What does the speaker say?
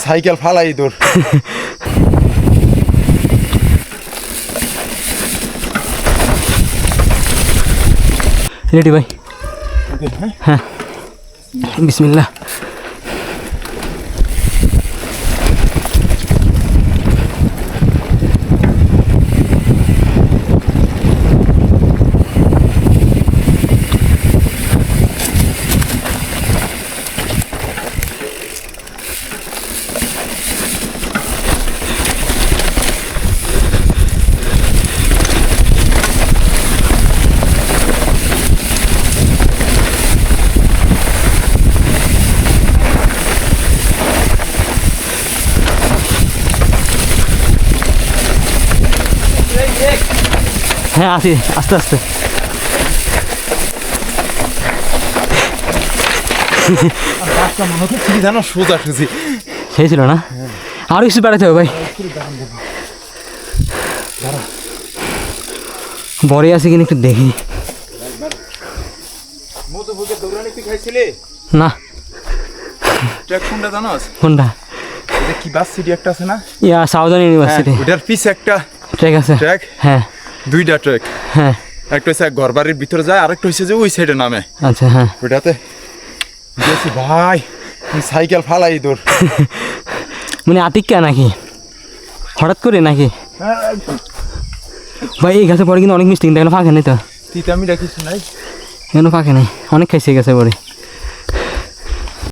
Cycle ফালাই দূর ready ভাই? হ্যাঁ, বিসমিল্লাহ। হ্যাঁ, আসি আস্তে আস্তে। জানো সোজা সুজি সেই ছিল না, আরো কিছু বেড়াতে হবে ভাই। বড়ে আছে কিনা একটু দেখি। না, কোনটা জানো? কোনটা? কি বাস সিটি একটা আছে না, ইয়া সাউদার্ন ইউনিভার্সিটি, ওটার পিছে একটা ট্র্যাক আছে। ট্র্যাক, হ্যাঁ দুইটা ট্র্যাক। হ্যাঁ, একটা হচ্ছে ঘর বাড়ির ভিতরে যায়, আরেকটা হচ্ছে যে ওই সাইডে নামে। আচ্ছা হ্যাঁ, ওইটাতে গেছি ভাই, সাইকেল ফালাই দূর। মানে আতিক্কা নাকি হঠাৎ করে নাকি ভাই? এই গাছে পরে কিন্তু অনেক মিষ্টি, কিন্তু এখানে ফাঁকে নেই তো। তিতামি রাখিস নাই, এখানে ফাঁকে নেই, অনেক খাইছে গেছে পরে।